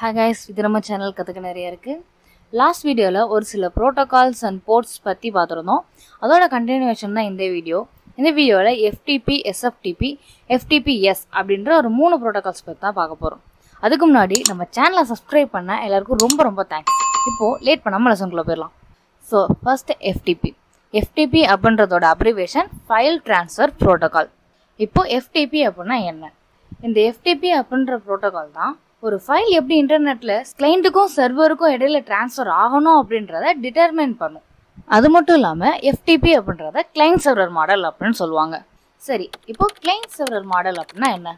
Hi guys, இது நம்ம channel கத்துக்க நிறைய இருக்கு. லாஸ்ட் வீடியோல ஒரு சில புரோட்டோகால்ஸ் அண்ட் போர்ட்ஸ் பத்தி பார்த்திருந்தோம். அதோட கண்டினியூவேஷன் தான் இந்த வீடியோ. இந்த வீடியோல FTP, SFTP, FTPS அப்படின்ற ஒரு 3 புரோட்டோகால்ஸ் பத்தி தான் பார்க்க போறோம். அதுக்கு முன்னாடி நம்ம சேனலை சப்ஸ்கிரைப் பண்ண எல்லாருக்கும் ரொம்ப தேங்க்ஸ். இப்போ லேட் பண்ணாம லெசன்குள்ள போயிடலாம். So first FTP. FTP அப்படின்றதோட அப்ரிவேஷன் ஃபைல் ட்ரான்ஸ்ஃபர் புரோட்டோகால். இப்போ FTP அப்படின்னா என்ன? இந்த FTP அப்படின்ற புரோட்டோகால் தான் ஒரு ஃபைல் எப்படி இன்டர்நெட்ல கிளைண்ட்டுக்கும் சர்வருக்கும் இடையில டிரான்ஸ்ஃபர் ஆகணும் அப்படின்றத டிட்டர்மைன் பண்ணும். அது மட்டும் இல்லாம FTP அப்படின்றத கிளைண்ட் சர்வர் மாடல் அப்படின்னு சொல்லுவாங்க. சரி, இப்போ கிளைண்ட் சர்வர் மாடல் அப்படின்னா என்ன?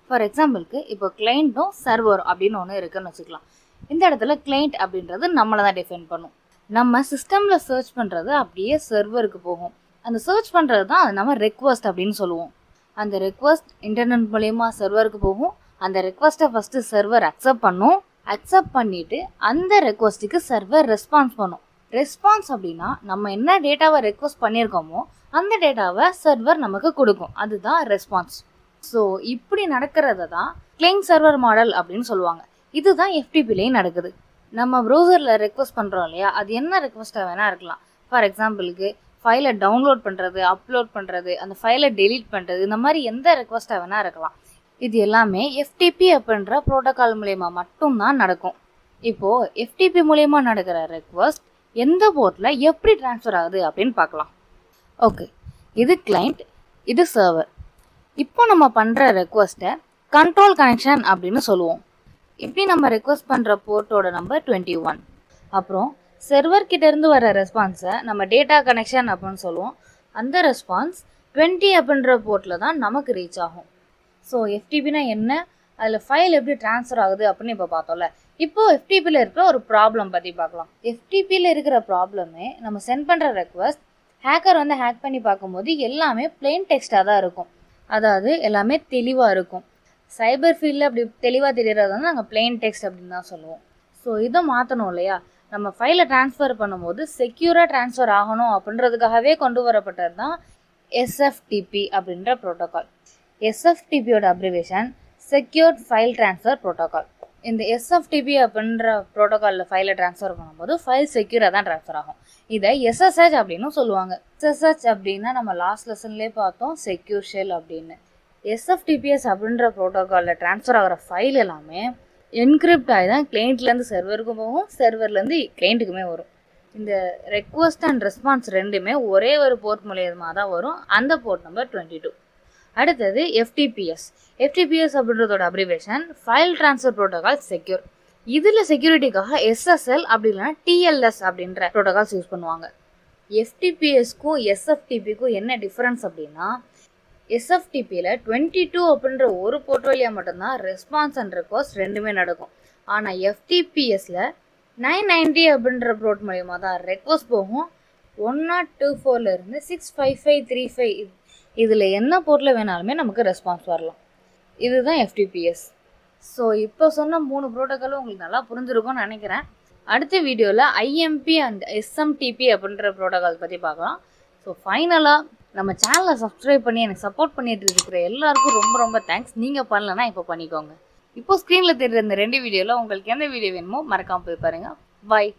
ஃபார் எக்ஸாம்பிளுக்கு இப்போ கிளைண்ட்டும் சர்வர் அப்படின்னு ஒன்று இருக்குன்னு வச்சுக்கலாம். இந்த இடத்துல கிளைண்ட் அப்படின்றது நம்மளை தான் டிஃபைன் பண்ணும். நம்ம சிஸ்டம்ல சர்ச் பண்றது அப்படியே சர்வருக்கு போகும். அந்த சர்ச் பண்றது தான் அது நம்ம ரெக்வஸ்ட் அப்படின்னு சொல்லுவோம். அந்த ரெக்வஸ்ட் இன்டர்நெட் மூலமா சர்வருக்கு போகும். அந்த ரெக்வஸ்ட்டை ஃபர்ஸ்ட் சர்வர் அக்செப்ட் பண்ணும். அக்செப்ட் பண்ணிட்டு அந்த ரெக்வஸ்ட்டுக்கு சர்வர் ரெஸ்பான்ஸ் பண்ணும். ரெஸ்பான்ஸ் அப்படின்னா நம்ம என்ன டேட்டாவை ரெக்வஸ்ட் பண்ணியிருக்கோமோ அந்த டேட்டாவை சர்வர் நமக்கு கொடுக்கும். அதுதான் ரெஸ்பான்ஸ். ஸோ இப்படி நடக்கிறத தான் கிளைண்ட் சர்வர் மாடல் அப்படின்னு சொல்லுவாங்க. இதுதான் FTPலையும் நடக்குது. நம்ம ப்ரௌசரில் ரெக்வஸ்ட் பண்ணுறோம் இல்லையா, அது என்ன ரெக்வஸ்ட்டாக வேணால் இருக்கலாம். ஃபார் எக்ஸாம்பிளுக்கு ஃபைலை டவுன்லோட் பண்ணுறது, அப்லோட் பண்ணுறது, அந்த ஃபைலை டெலீட் பண்ணுறது, இந்த மாதிரி எந்த ரெக்வஸ்ட்டாக வேணால் இருக்கலாம். இது எல்லாமே FTP அப்படின்ற புரோட்டோகால் மூலயமா மட்டும்தான் நடக்கும். இப்போது FTP மூலயமா நடக்கிற ரெக்வஸ்ட் எந்த போர்ட்டில் எப்படி ட்ரான்ஸ்ஃபர் ஆகுது அப்படின்னு பார்க்கலாம். ஓகே, இது கிளைண்ட், இது சர்வர். இப்போ நம்ம பண்ணுற ரெக்வஸ்ட்டை கண்ட்ரோல் கனெக்ஷன் அப்படின்னு சொல்லுவோம். இப்படி நம்ம ரெக்வஸ்ட் பண்ணுற போர்ட்டோட நம்பர் 21. அப்புறம் சர்வர் கிட்டேருந்து வர ரெஸ்பான்ஸை நம்ம டேட்டா கனெக்ஷன் அப்படின்னு சொல்லுவோம். அந்த ரெஸ்பான்ஸ் 20 அப்படின்ற போர்ட்டில் தான் நமக்கு ரீச் ஆகும். ஸோ FTPனா என்ன, அதில் ஃபைல் எப்படி ட்ரான்ஸ்ஃபர் ஆகுது அப்படின்னு இப்போ பார்த்தோம்ல. இப்போது FTPயில் இருக்கிற ஒரு ப்ராப்ளம் பற்றி பார்க்கலாம். FTPயில் இருக்கிற ப்ராப்ளமே நம்ம சென்ட் பண்ணுற ரெக்வஸ்ட் ஹேக்கர் வந்து ஹேக் பண்ணி பார்க்கும்போது எல்லாமே பிளெயின் டெக்ஸ்டாக தான் இருக்கும். அதாவது எல்லாமே தெளிவாக இருக்கும். சைபர் ஃபீல்டில் அப்படி தெளிவாக தெரியறது வந்து நாங்கள் பிளெயின் டெக்ஸ்ட் அப்படின்னு தான் சொல்லுவோம். ஸோ இதை மாற்றணும் இல்லையா? நம்ம ஃபைலை ட்ரான்ஸ்ஃபர் பண்ணும்போது செக்யூராக ட்ரான்ஸ்ஃபர் ஆகணும் அப்படின்றதுக்காகவே கொண்டு வரப்பட்டது தான் SFTP அப்படின்ற ப்ரோட்டோகால். SFTPயோட abbreviation secured file transfer protocol. இந்த SFTP அப்படின்ற ப்ரோட்டோகாலில் ஃபைலை ட்ரான்ஸ்ஃபர் பண்ணும்போது ஃபைல் செக்யூராக தான் ட்ரான்ஸ்ஃபர் ஆகும். இதை SSH அப்படின்னு சொல்லுவாங்க. SSH அப்படின்னா நம்ம லாஸ்ட் லெசன்லேயே பார்த்தோம் செக்யூர் ஷெல் அப்படின்னு. SFTPS அப்படின்ற ப்ரோட்டோகாலில் ட்ரான்ஸ்ஃபர் ஆகிற ஃபைல் எல்லாமே என்கிரிப்ட் ஆகி தான் கிளைண்ட்லேருந்து சர்வருக்கும் போகும், சர்வர்லேருந்து கிளைண்ட்டுக்குமே வரும். இந்த ரெக்வஸ்ட் அண்ட் ரெஸ்பான்ஸ் ரெண்டுமே ஒரே ஒரு போர்ட் மூலியமாக தான் வரும். அந்த போர்ட் நம்பர் 22. அடுத்தது FTPS. FTPS அப்படின்றதோட abbreviation file transfer protocol secure. இதில் செக்யூரிட்டிக்காக SSL அப்படி இல்லைன்னா TLS அப்படின்ற ப்ரோட்டோகால்ஸ் யூஸ் பண்ணுவாங்க. FTPSக்கும் SFTPக்கும் என்ன டிஃப்ரென்ஸ் அப்படின்னா, SFTPயில் 22 அப்படின்ற ஒரு போர்ட் வழியாக மட்டும்தான் ரெஸ்பான்ஸ் அண்ட் ரெக்வஸ்ட் ரெண்டுமே நடக்கும். ஆனால் FTPSல 990 அப்படின்ற போர்ட் மூலியமாக தான் ரெக்வஸ்ட் போகும். 1024 65535 இதில் என்ன போர்ட்டில் வேணாலுமே நமக்கு ரெஸ்பான்ஸ் வரலாம். இதுதான் FTPS. ஸோ இப்போ சொன்ன 3 ப்ரோட்டோக்காலும் உங்களுக்கு நல்லா புரிஞ்சிருக்கும்னு நினைக்கிறேன். அடுத்த வீடியோவில் IMP அண்ட் SMTP அப்படின்ற ப்ரோட்டோகால் பற்றி பார்க்கலாம். ஸோ ஃபைனலாக நம்ம சேனலை சப்ஸ்கிரைப் பண்ணி எனக்கு சப்போர்ட் பண்ணிட்டு இருக்கிற எல்லாருக்கும் ரொம்ப தேங்க்ஸ். நீங்கள் பண்ணலன்னா இப்போ பண்ணிக்கோங்க. இப்போ ஸ்க்ரீனில் தெரியுற இந்த 2 வீடியோவில் உங்களுக்கு எந்த வீடியோ வேணுமோ மறக்காமல் போய் பாருங்கள். பாய்.